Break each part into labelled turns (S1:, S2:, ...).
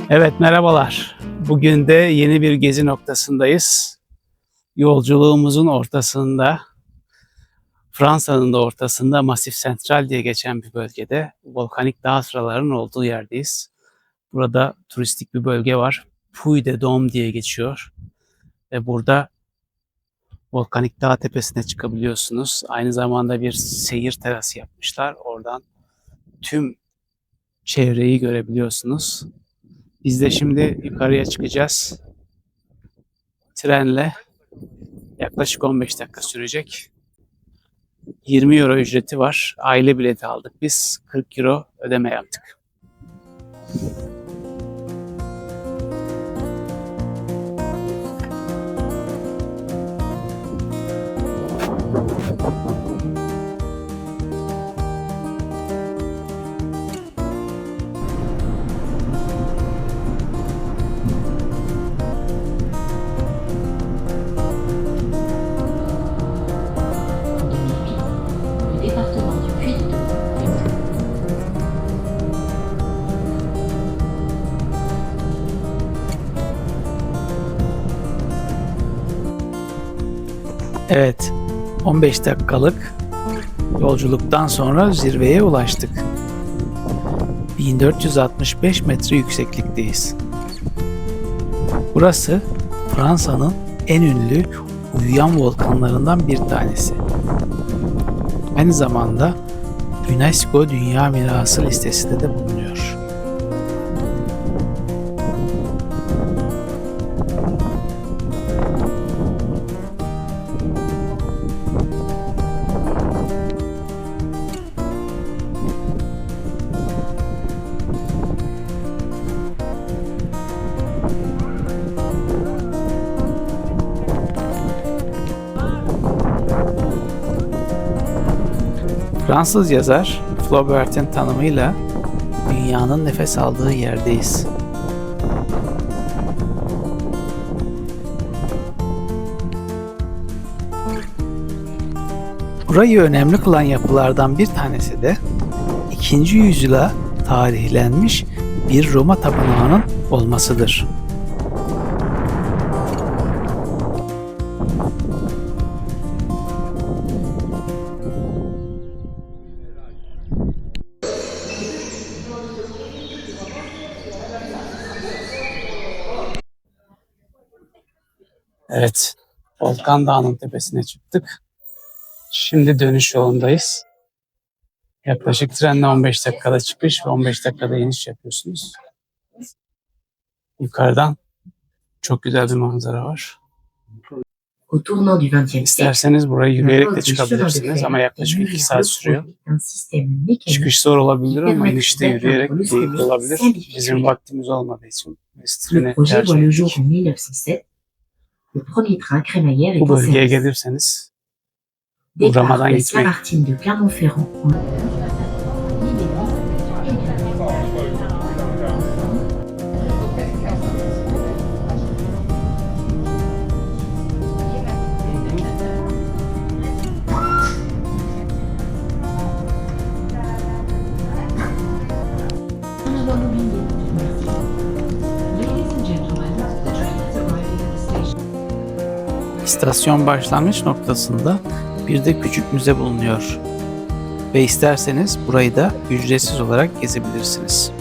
S1: Evet, merhabalar. Bugün de yeni bir gezi noktasındayız. Yolculuğumuzun ortasında, Fransa'nın da ortasında Massif Central diye geçen bir bölgede volkanik dağ sıralarının olduğu yerdeyiz. Burada turistik bir bölge var. Puy de Dôme diye geçiyor. Ve burada volkanik dağ tepesine çıkabiliyorsunuz. Aynı zamanda bir seyir terası yapmışlar. Oradan tüm çevreyi görebiliyorsunuz. Biz de şimdi yukarıya çıkacağız. Trenle yaklaşık 15 dakika sürecek. 20 euro ücreti var. Aile bileti aldık biz. 40 euro ödeme yaptık. Evet, 15 dakikalık yolculuktan sonra zirveye ulaştık. 1465 metre yükseklikteyiz. Burası Fransa'nın en ünlü uyuyan volkanlarından bir tanesi. Aynı zamanda UNESCO Dünya Mirası listesinde de bulunuyor. Fransız yazar Flaubert'in tanımıyla dünyanın nefes aldığı yerdeyiz. Burayı önemli kılan yapılardan bir tanesi de 2. yüzyıla tarihlenmiş bir Roma tapınağının olmasıdır. Evet, Volkan Dağı'nın tepesine çıktık. Şimdi dönüş yolundayız. Yaklaşık trenle 15 dakikada çıkış ve 15 dakikada iniş yapıyorsunuz. Yukarıdan çok güzel bir manzara var. İsterseniz burayı yürüyerek de çıkabilirsiniz ama yaklaşık 2 saat sürüyor. Çıkış zor olabilir ama inişte yürüyerek keyifli olabilir. Bizim vaktimiz olmadığı için treni tercih ettik. Bu bölgeye gelirseniz uğramadan gitmeyin. İstasyon başlangıç noktasında bir de küçük müze bulunuyor ve isterseniz burayı da ücretsiz olarak gezebilirsiniz.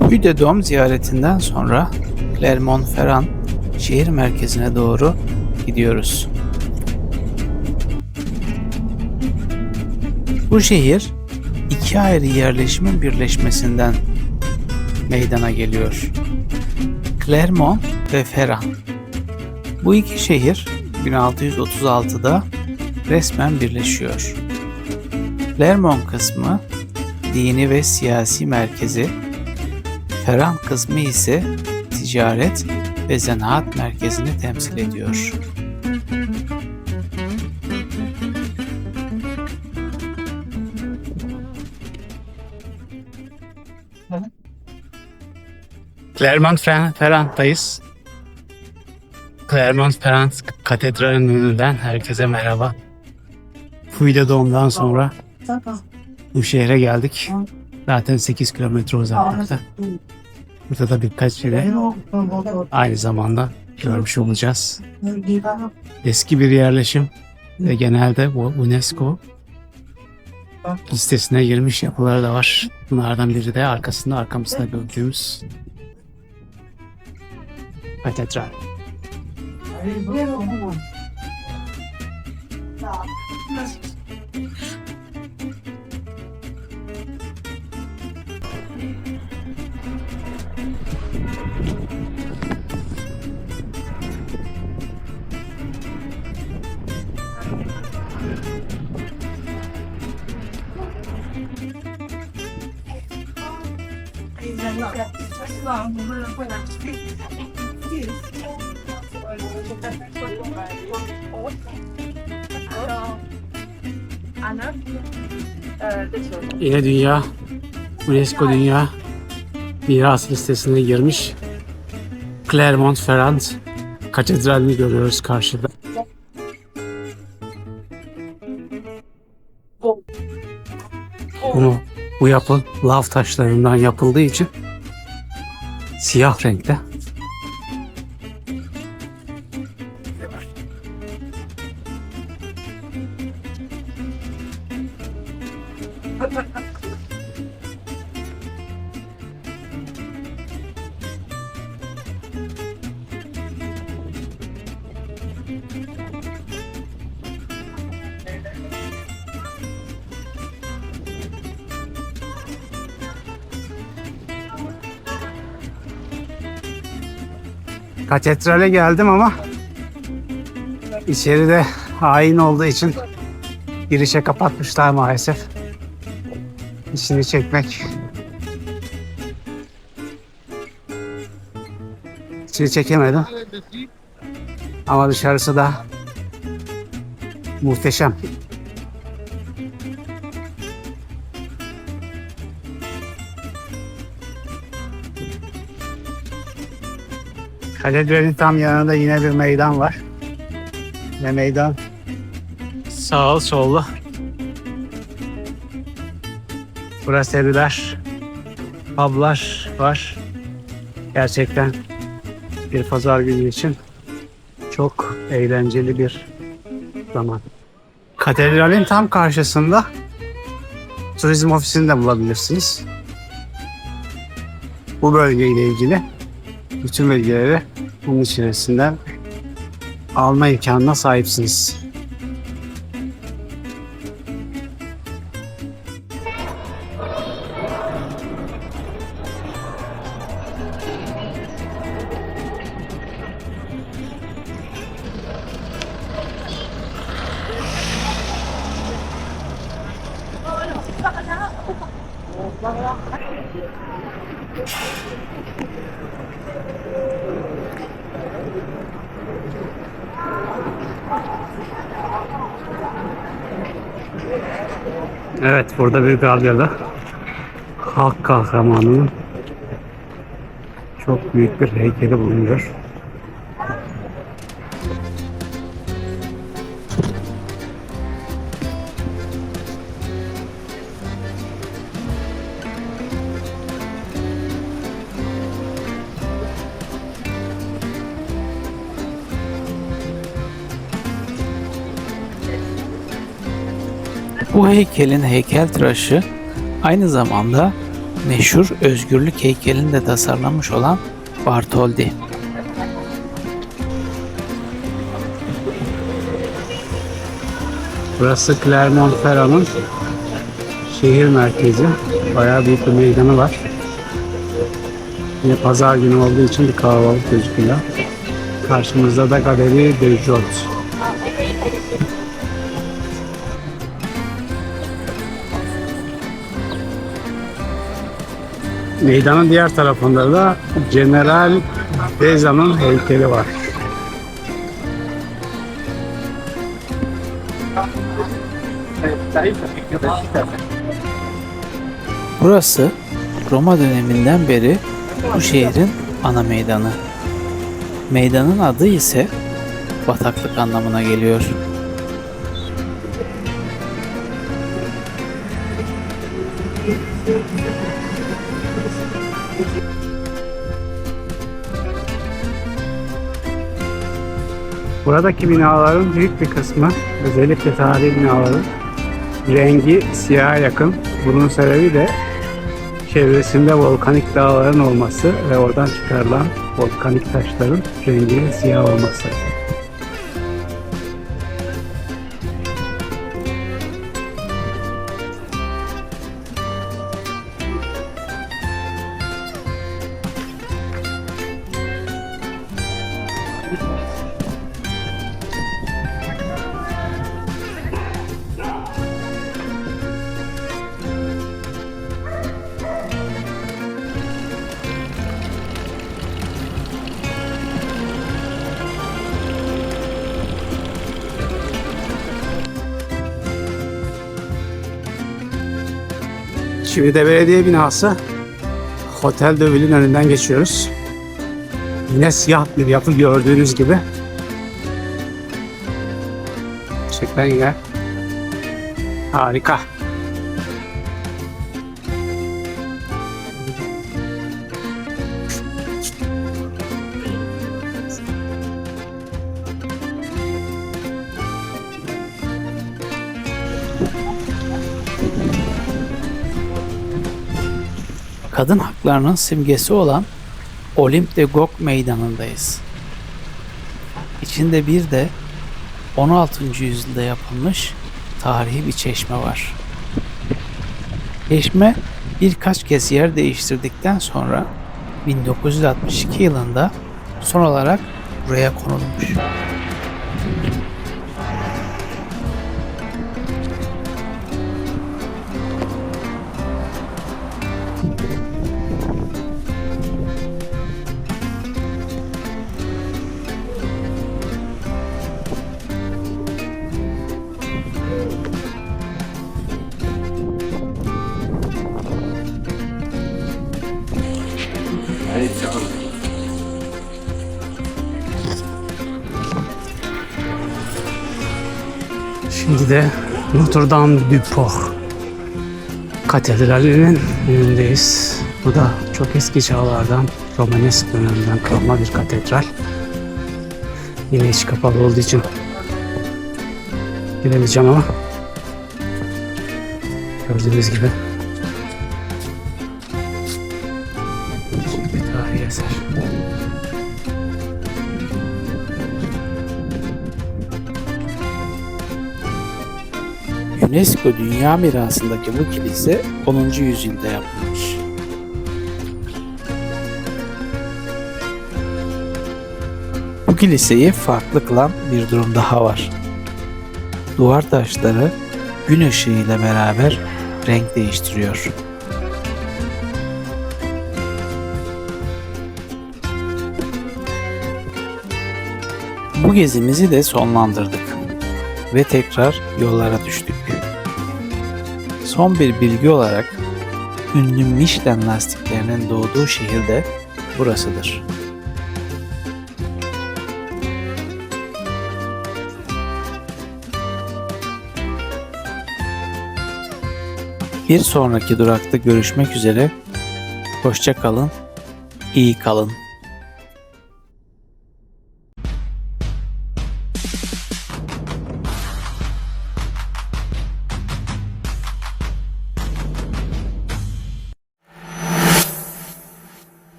S1: Puy de Dôme ziyaretinden sonra Clermont-Ferrand şehir merkezine doğru gidiyoruz. Bu şehir iki ayrı yerleşimin birleşmesinden meydana geliyor. Clermont ve Ferrand. Bu iki şehir 1636'da resmen birleşiyor. Clermont kısmı dini ve siyasi merkezi, Ferrand kısmı ise ticaret ve zanaat merkezini temsil ediyor. Clermont-Ferrand'dayız. Clermont-Ferrand Katedrali'nin önünden herkese merhaba. Puy-de-Dôme'dan sonra bu şehre geldik. Zaten 8 kilometre uzaklıkta. Burada da birkaç yere aynı zamanda görmüş olacağız. Eski bir yerleşim ve genelde bu UNESCO listesine girmiş yapıları da var. Bunlardan biri de arkamızda gördüğümüz katedral. Yine UNESCO Dünya Miras listesine girmiş Clermont-Ferrand Katedrali'ni görüyoruz karşıda. Bu yapı lav taşlarından yapıldığı için siyah renkte. Katedrale geldim ama içeride hain olduğu için girişe kapatmışlar maalesef. İçini çekemedim. Ama dışarısı da muhteşem. Katedralin tam yanında yine bir meydan var. Ve meydan sağlı sollu. Brasserie'ler, publar var. Gerçekten bir pazar günü için çok eğlenceli bir zaman. Katedralin tam karşısında turizm ofisini de bulabilirsiniz. Bu bölgeyle ilgili bütün bilgileri bunun içerisinden alma imkanına sahipsiniz. Evet, burada bir galyada halk kahramanının çok büyük bir heykeli bulunuyor. Bu heykelin heykeltıraşı aynı zamanda meşhur özgürlük heykelini de tasarlamış olan Bartholdi. Burası Clermont-Ferrand'ın şehir merkezi. Bayağı büyük bir meydanı var. Yine pazar günü olduğu için bir kalabalık gözüküyor. Karşımızda da Galeri de Jot. Meydanın diğer tarafında da General Deza'nın heykeli var. Burası Roma döneminden beri bu şehrin ana meydanı. Meydanın adı ise bataklık anlamına geliyor. Buradaki binaların büyük bir kısmı, özellikle tarihi binaların rengi siyaha yakın. Bunun sebebi de çevresinde volkanik dağların olması ve oradan çıkarılan volkanik taşların renginin siyah olması. Şimdi de belediye binası Hotel de Ville'in önünden geçiyoruz. Yine siyah bir yapı gördüğünüz gibi. Gerçekten yine harika. Kadın haklarının simgesi olan Olympe de Gaulle meydanındayız. İçinde bir de 16. yüzyılda yapılmış tarihi bir çeşme var. Çeşme birkaç kez yer değiştirdikten sonra 1962 yılında son olarak buraya konulmuş. Şimdi de Notre Dame du Port Katedrali'nin önündeyiz. Bu da çok eski çağlardan, Romanesk döneminden kalma bir katedral. Yine içi kapalı olduğu için giremeyeceğim ama gördüğünüz gibi bir tarihi eser. UNESCO Dünya Mirası'ndaki bu kilise 10. yüzyılda yapılmış. Bu kiliseyi farklı kılan bir durum daha var. Duvar taşları gün ışığı ile beraber renk değiştiriyor. Bu gezimizi de sonlandırdık ve tekrar yollara düştük. Son bir bilgi olarak ünlü Michelin lastiklerinin doğduğu şehir de burasıdır. Bir sonraki durakta görüşmek üzere. Hoşça kalın, iyi kalın.